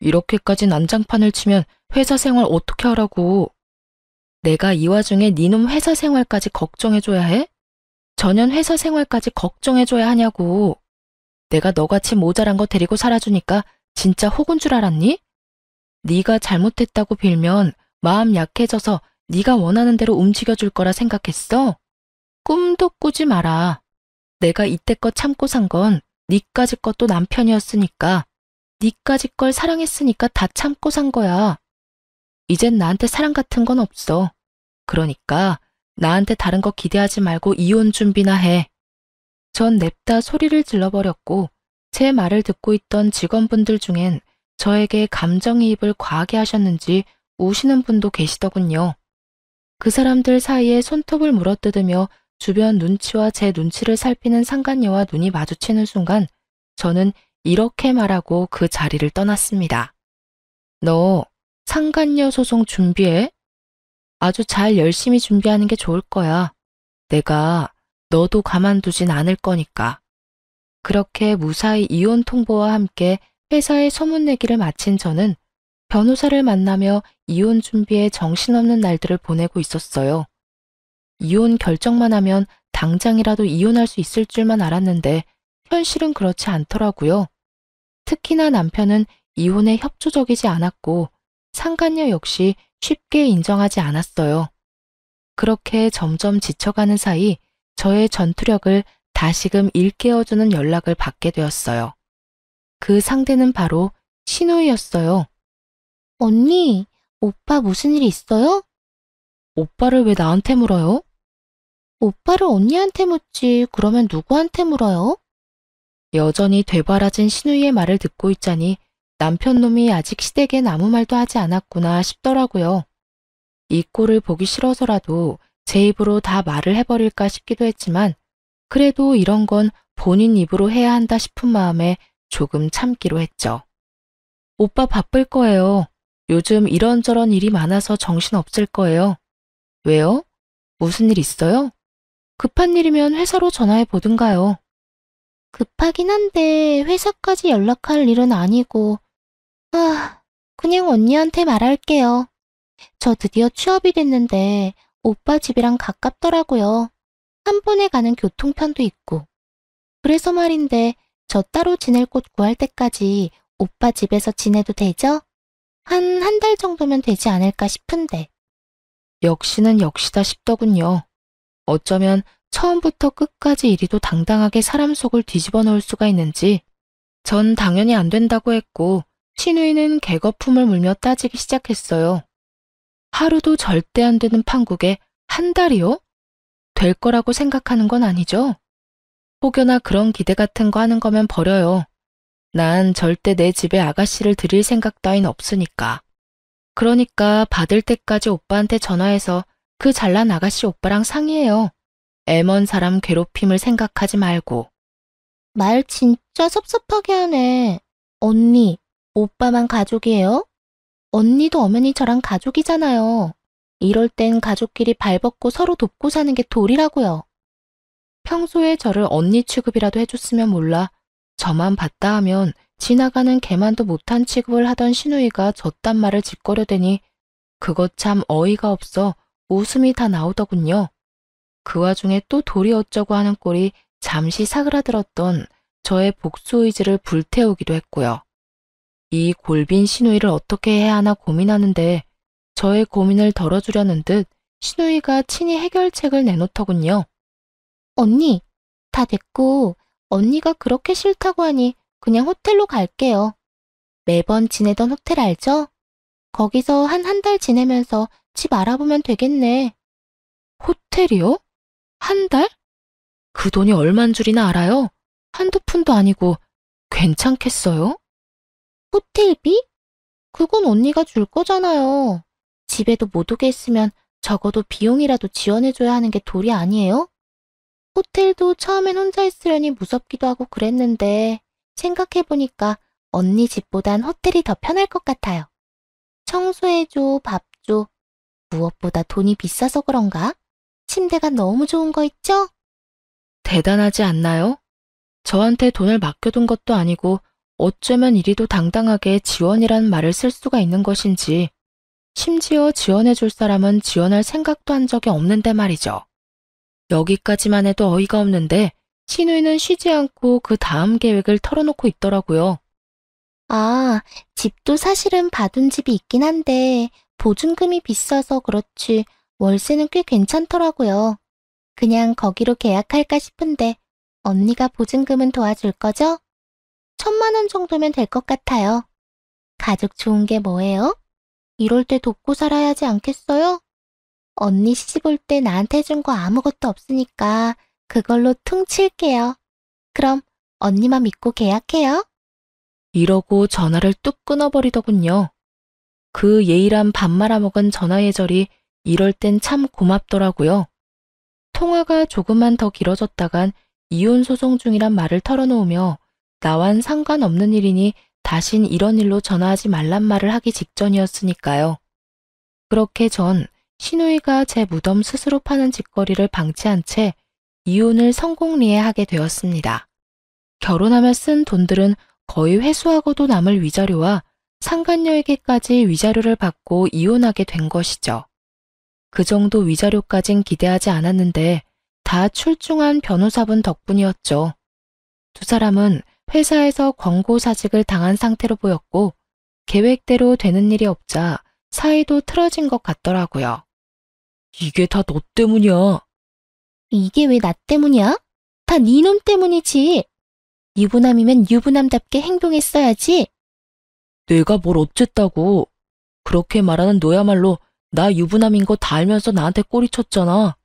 [SPEAKER 1] 이렇게까지 난장판을 치면 회사 생활 어떻게 하라고. 내가 이 와중에 니놈 회사 생활까지 걱정해줘야 해? 전현 회사 생활까지 걱정해줘야 하냐고. 내가 너같이 모자란 거 데리고 살아주니까 진짜 혹은 줄 알았니? 네가 잘못했다고 빌면 마음 약해져서 네가 원하는 대로 움직여줄 거라 생각했어? 꿈도 꾸지 마라. 내가 이때껏 참고 산 건 니까지 것도 남편이었으니까, 니까지 걸 사랑했으니까 다 참고 산 거야. 이젠 나한테 사랑 같은 건 없어. 그러니까 나한테 다른 거 기대하지 말고 이혼 준비나 해. 전 냅다 소리를 질러버렸고 제 말을 듣고 있던 직원분들 중엔 저에게 감정이입을 과하게 하셨는지 우시는 분도 계시더군요. 그 사람들 사이에 손톱을 물어뜯으며 주변 눈치와 제 눈치를 살피는 상간녀와 눈이 마주치는 순간 저는 이렇게 말하고 그 자리를 떠났습니다. 너 상간녀 소송 준비해? 아주 잘 열심히 준비하는 게 좋을 거야. 내가 너도 가만두진 않을 거니까. 그렇게 무사히 이혼 통보와 함께 회사에 소문내기를 마친 저는 변호사를 만나며 이혼 준비에 정신없는 날들을 보내고 있었어요. 이혼 결정만 하면 당장이라도 이혼할 수 있을 줄만 알았는데 현실은 그렇지 않더라고요. 특히나 남편은 이혼에 협조적이지 않았고 상간녀 역시 쉽게 인정하지 않았어요. 그렇게 점점 지쳐가는 사이 저의 전투력을 다시금 일깨워주는 연락을 받게 되었어요. 그 상대는 바로 신우이였어요.
[SPEAKER 2] 언니, 오빠 무슨 일 있어요?
[SPEAKER 1] 오빠를 왜 나한테 물어요?
[SPEAKER 2] 오빠를 언니한테 묻지, 그러면 누구한테 물어요?
[SPEAKER 1] 여전히 되바라진 신우이의 말을 듣고 있자니 남편 놈이 아직 시댁엔 아무 말도 하지 않았구나 싶더라고요. 이 꼴을 보기 싫어서라도 제 입으로 다 말을 해버릴까 싶기도 했지만 그래도 이런 건 본인 입으로 해야 한다 싶은 마음에 조금 참기로 했죠. 오빠 바쁠 거예요. 요즘 이런저런 일이 많아서 정신 없을 거예요. 왜요? 무슨 일 있어요? 급한 일이면 회사로 전화해 보든가요.
[SPEAKER 2] 급하긴 한데 회사까지 연락할 일은 아니고, 그냥 언니한테 말할게요. 저 드디어 취업이 됐는데 오빠 집이랑 가깝더라고요. 한 번에 가는 교통편도 있고. 그래서 말인데 저 따로 지낼 곳 구할 때까지 오빠 집에서 지내도 되죠? 한 달 정도면 되지 않을까 싶은데.
[SPEAKER 1] 역시는 역시다 싶더군요. 어쩌면 처음부터 끝까지 이리도 당당하게 사람 속을 뒤집어 놓을 수가 있는지 전 당연히 안 된다고 했고 신우이는 개거품을 물며 따지기 시작했어요. 하루도 절대 안 되는 판국에 한 달이요? 될 거라고 생각하는 건 아니죠? 혹여나 그런 기대 같은 거 하는 거면 버려요. 난 절대 내 집에 아가씨를 들일 생각 따윈 없으니까. 그러니까 받을 때까지 오빠한테 전화해서 그 잘난 아가씨 오빠랑 상의해요. 애먼 사람 괴롭힘을 생각하지 말고.
[SPEAKER 2] 말 진짜 섭섭하게 하네. 언니, 오빠만 가족이에요? 언니도 엄연히 저랑 가족이잖아요. 이럴 땐 가족끼리 발벗고 서로 돕고 사는 게 도리라고요.
[SPEAKER 1] 평소에 저를 언니 취급이라도 해줬으면 몰라 저만 봤다 하면 지나가는 개만도 못한 취급을 하던 신우이가 저딴 말을 짓거려대니 그것 참 어이가 없어 웃음이 다 나오더군요. 그 와중에 또 도리 어쩌고 하는 꼴이 잠시 사그라들었던 저의 복수 의지를 불태우기도 했고요. 이 골빈 신우이를 어떻게 해야 하나 고민하는데 저의 고민을 덜어주려는 듯 신우이가 친히 해결책을 내놓더군요.
[SPEAKER 2] 언니, 다 됐고 언니가 그렇게 싫다고 하니 그냥 호텔로 갈게요. 매번 지내던 호텔 알죠? 거기서 한 달 지내면서 집 알아보면 되겠네.
[SPEAKER 1] 호텔이요? 한 달? 그 돈이 얼만 줄이나 알아요? 한두 푼도 아니고 괜찮겠어요?
[SPEAKER 2] 호텔비? 그건 언니가 줄 거잖아요. 집에도 못 오게 했으면 적어도 비용이라도 지원해줘야 하는 게 도리 아니에요? 호텔도 처음엔 혼자 있으려니 무섭기도 하고 그랬는데 생각해보니까 언니 집보단 호텔이 더 편할 것 같아요. 청소해줘, 밥 줘. 무엇보다 돈이 비싸서 그런가? 침대가 너무 좋은 거 있죠?
[SPEAKER 1] 대단하지 않나요? 저한테 돈을 맡겨둔 것도 아니고 어쩌면 이리도 당당하게 지원이라는 말을 쓸 수가 있는 것인지 심지어 지원해줄 사람은 지원할 생각도 한 적이 없는데 말이죠. 여기까지만 해도 어이가 없는데 신우이는 쉬지 않고 그 다음 계획을 털어놓고 있더라고요.
[SPEAKER 2] 집도 사실은 받은 집이 있긴 한데 보증금이 비싸서 그렇지 월세는 꽤 괜찮더라고요. 그냥 거기로 계약할까 싶은데 언니가 보증금은 도와줄 거죠? 1,000만 원 정도면 될 것 같아요. 가족 좋은 게 뭐예요? 이럴 때 돕고 살아야 하지 않겠어요? 언니 시집 올 때 나한테 해준 거 아무것도 없으니까 그걸로 퉁칠게요. 그럼 언니만 믿고 계약해요.
[SPEAKER 1] 이러고 전화를 뚝 끊어버리더군요. 그 예의란 밥 말아먹은 전화 예절이 이럴 땐 참 고맙더라고요. 통화가 조금만 더 길어졌다간 이혼 소송 중이란 말을 털어놓으며 나와는 상관없는 일이니 다신 이런 일로 전화하지 말란 말을 하기 직전이었으니까요. 그렇게 전 신우이가 제 무덤 스스로 파는 짓거리를 방치한 채 이혼을 성공리해하게 되었습니다. 결혼하며 쓴 돈들은 거의 회수하고도 남을 위자료와 상간녀에게까지 위자료를 받고 이혼하게 된 것이죠. 그 정도 위자료까진 기대하지 않았는데 다 출중한 변호사분 덕분이었죠. 두 사람은 회사에서 권고사직을 당한 상태로 보였고 계획대로 되는 일이 없자 사이도 틀어진 것 같더라고요. 이게 다 너 때문이야.
[SPEAKER 2] 이게 왜 나 때문이야? 다 네 놈 때문이지. 유부남이면 유부남답게 행동했어야지.
[SPEAKER 1] 내가 뭘 어쨌다고. 그렇게 말하는 너야말로 나 유부남인 거 다 알면서 나한테 꼬리쳤잖아.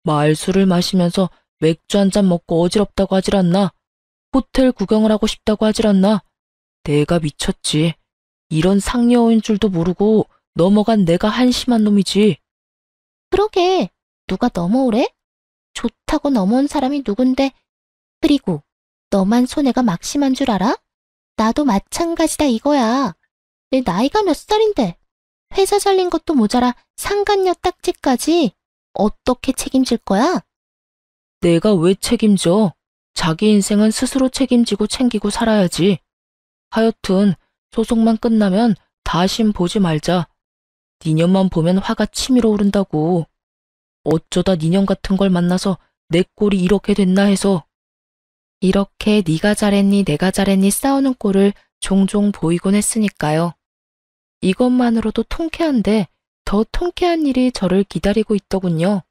[SPEAKER 1] 말술을 마시면서 맥주 한 잔 먹고 어지럽다고 하질 않나. 호텔 구경을 하고 싶다고 하질 않나. 내가 미쳤지. 이런 상여인 줄도 모르고 넘어간 내가 한심한 놈이지.
[SPEAKER 2] 그러게, 누가 넘어오래? 좋다고 넘어온 사람이 누군데. 그리고 너만 손해가 막심한 줄 알아? 나도 마찬가지다 이거야. 내 나이가 몇 살인데 회사 잘린 것도 모자라 상간녀 딱지까지 어떻게 책임질 거야?
[SPEAKER 1] 내가 왜 책임져? 자기 인생은 스스로 책임지고 챙기고 살아야지. 하여튼 소송만 끝나면 다신 보지 말자. 니년만 보면 화가 치밀어 오른다고. 어쩌다 니년 같은 걸 만나서 내 꼴이 이렇게 됐나 해서. 이렇게 네가 잘했니 내가 잘했니 싸우는 꼴을 종종 보이곤 했으니까요. 이것만으로도 통쾌한데 더 통쾌한 일이 저를 기다리고 있더군요.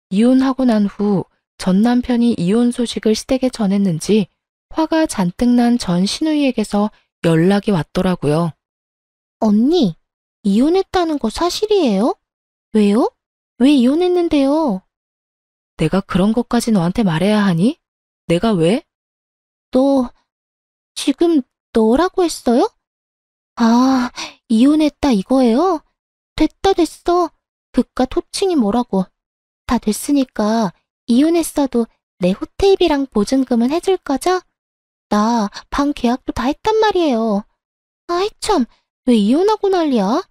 [SPEAKER 1] 이혼하고 난 후 전 남편이 이혼 소식을 시댁에 전했는지 화가 잔뜩 난 전 시누이에게서 연락이 왔더라고요.
[SPEAKER 2] 언니, 이혼했다는 거 사실이에요? 왜요? 왜 이혼했는데요?
[SPEAKER 1] 내가 그런 것까지 너한테 말해야 하니? 내가 왜?
[SPEAKER 2] 너 지금 너라고 했어요? 아, 이혼했다 이거예요? 됐다 됐어. 그깟 호칭이 뭐라고. 다 됐으니까 이혼했어도 내 호텔비랑 보증금은 해줄 거죠? 나 방 계약도 다 했단 말이에요. 아이 참, 왜 이혼하고 난리야?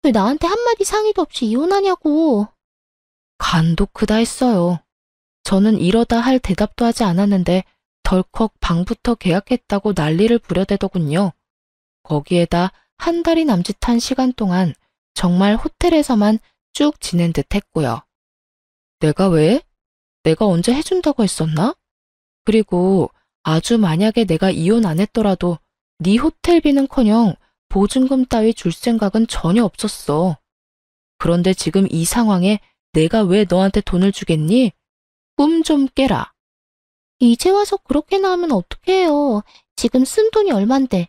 [SPEAKER 2] 왜 나한테 한마디 상의도 없이 이혼하냐고.
[SPEAKER 1] 간도 크다 했어요. 저는 이러다 할 대답도 하지 않았는데 덜컥 방부터 계약했다고 난리를 부려대더군요. 거기에다 한 달이 남짓한 시간 동안 정말 호텔에서만 쭉 지낸 듯 했고요. 내가 왜? 내가 언제 해준다고 했었나? 그리고 아주 만약에 내가 이혼 안 했더라도 네 호텔비는커녕 보증금 따위 줄 생각은 전혀 없었어. 그런데 지금 이 상황에 내가 왜 너한테 돈을 주겠니? 꿈 좀 깨라.
[SPEAKER 2] 이제 와서 그렇게나 하면 어떡해요. 지금 쓴 돈이 얼만데.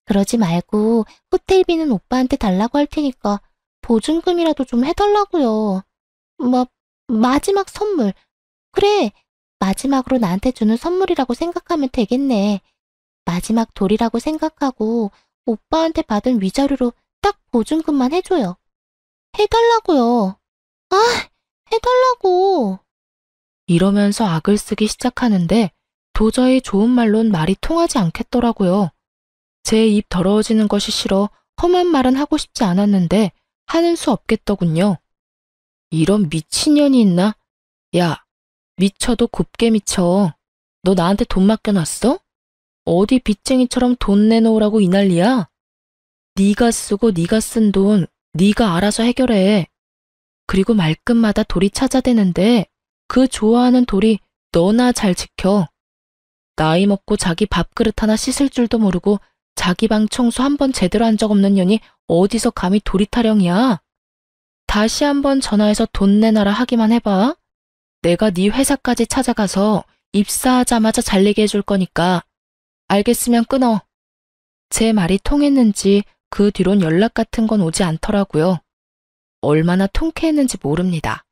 [SPEAKER 2] 그러지 말고 호텔비는 오빠한테 달라고 할 테니까 보증금이라도 좀 해달라고요. 마지막 선물. 그래, 마지막으로 나한테 주는 선물이라고 생각하면 되겠네. 마지막 돌이라고 생각하고 오빠한테 받은 위자료로 딱 보증금만 해줘요. 해달라고요. 아, 해달라고.
[SPEAKER 1] 이러면서 악을 쓰기 시작하는데 도저히 좋은 말론 말이 통하지 않겠더라고요. 제 입 더러워지는 것이 싫어 험한 말은 하고 싶지 않았는데 하는 수 없겠더군요. 이런 미친년이 있나? 야, 미쳐도 곱게 미쳐. 너 나한테 돈 맡겨놨어? 어디 빚쟁이처럼 돈 내놓으라고 이 난리야? 네가 쓰고 네가 쓴 돈 네가 알아서 해결해. 그리고 말끝마다 돌이 찾아대는데 그 좋아하는 돌이 너나 잘 지켜. 나이 먹고 자기 밥그릇 하나 씻을 줄도 모르고 자기 방 청소 한 번 제대로 한 적 없는 년이 어디서 감히 돌이 타령이야? 다시 한번 전화해서 돈 내놔라 하기만 해봐. 내가 네 회사까지 찾아가서 입사하자마자 잘리게 해줄 거니까. 알겠으면 끊어. 제 말이 통했는지 그 뒤론 연락 같은 건 오지 않더라고요. 얼마나 통쾌했는지 모릅니다.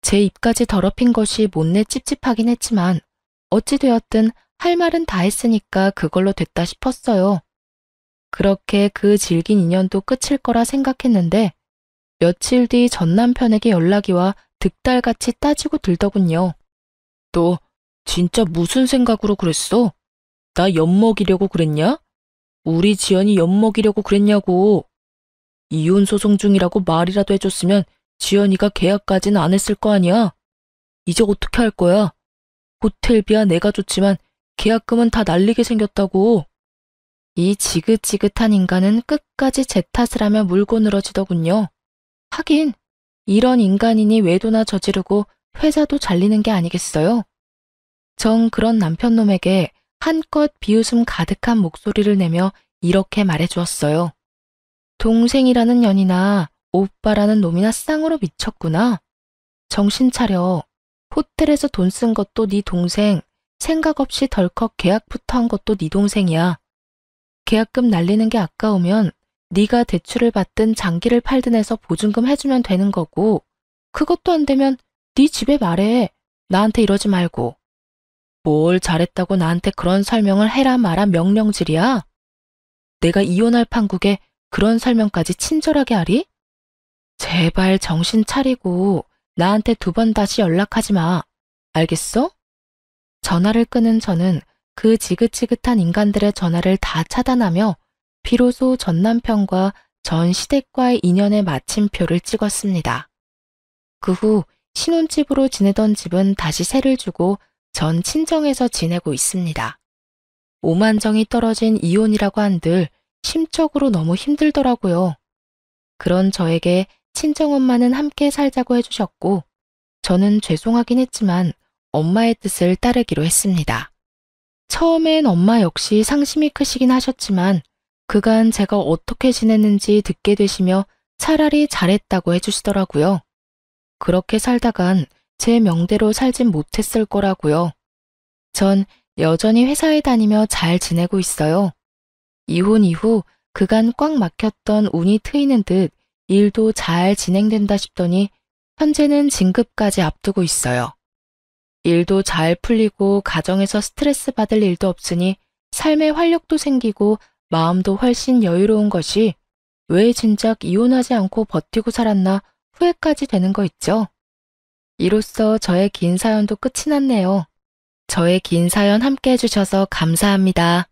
[SPEAKER 1] 제 입까지 더럽힌 것이 못내 찝찝하긴 했지만 어찌되었든 할 말은 다 했으니까 그걸로 됐다 싶었어요. 그렇게 그 질긴 인연도 끝일 거라 생각했는데 며칠 뒤 전 남편에게 연락이 와 득달같이 따지고 들더군요. 너 진짜 무슨 생각으로 그랬어? 나 엿먹이려고 그랬냐? 우리 지연이 엿먹이려고 그랬냐고. 이혼 소송 중이라고 말이라도 해줬으면 지연이가 계약까지는 안 했을 거 아니야. 이제 어떻게 할 거야? 호텔비야 내가 줬지만 계약금은 다 날리게 생겼다고. 이 지긋지긋한 인간은 끝까지 제 탓을 하며 물고 늘어지더군요. 하긴 이런 인간이니 외도나 저지르고 회사도 잘리는 게 아니겠어요? 전 그런 남편놈에게 한껏 비웃음 가득한 목소리를 내며 이렇게 말해주었어요. 동생이라는 년이나 오빠라는 놈이나 쌍으로 미쳤구나. 정신 차려. 호텔에서 돈 쓴 것도 네 동생, 생각 없이 덜컥 계약부터 한 것도 네 동생이야. 계약금 날리는 게 아까우면 네가 대출을 받든 장기를 팔든 해서 보증금 해주면 되는 거고, 그것도 안 되면 네 집에 말해. 나한테 이러지 말고. 뭘 잘했다고 나한테 그런 설명을 해라 마라 명령질이야? 내가 이혼할 판국에 그런 설명까지 친절하게 하리? 제발 정신 차리고 나한테 2번 다시 연락하지 마. 알겠어? 전화를 끊은 저는 그 지긋지긋한 인간들의 전화를 다 차단하며 비로소 전 남편과 전 시댁과의 인연의 마침표를 찍었습니다. 그 후 신혼집으로 지내던 집은 다시 세를 주고 전 친정에서 지내고 있습니다. 오만정이 떨어진 이혼이라고 한들 심적으로 너무 힘들더라고요. 그런 저에게 친정엄마는 함께 살자고 해주셨고, 저는 죄송하긴 했지만 엄마의 뜻을 따르기로 했습니다. 처음엔 엄마 역시 상심이 크시긴 하셨지만 그간 제가 어떻게 지냈는지 듣게 되시며 차라리 잘했다고 해주시더라고요. 그렇게 살다간 제 명대로 살진 못했을 거라고요. 전 여전히 회사에 다니며 잘 지내고 있어요. 이혼 이후 그간 꽉 막혔던 운이 트이는 듯 일도 잘 진행된다 싶더니 현재는 진급까지 앞두고 있어요. 일도 잘 풀리고 가정에서 스트레스 받을 일도 없으니 삶에 활력도 생기고 마음도 훨씬 여유로운 것이 왜 진작 이혼하지 않고 버티고 살았나 후회까지 되는 거 있죠. 이로써 저의 긴 사연도 끝이 났네요. 저의 긴 사연 함께 해주셔서 감사합니다.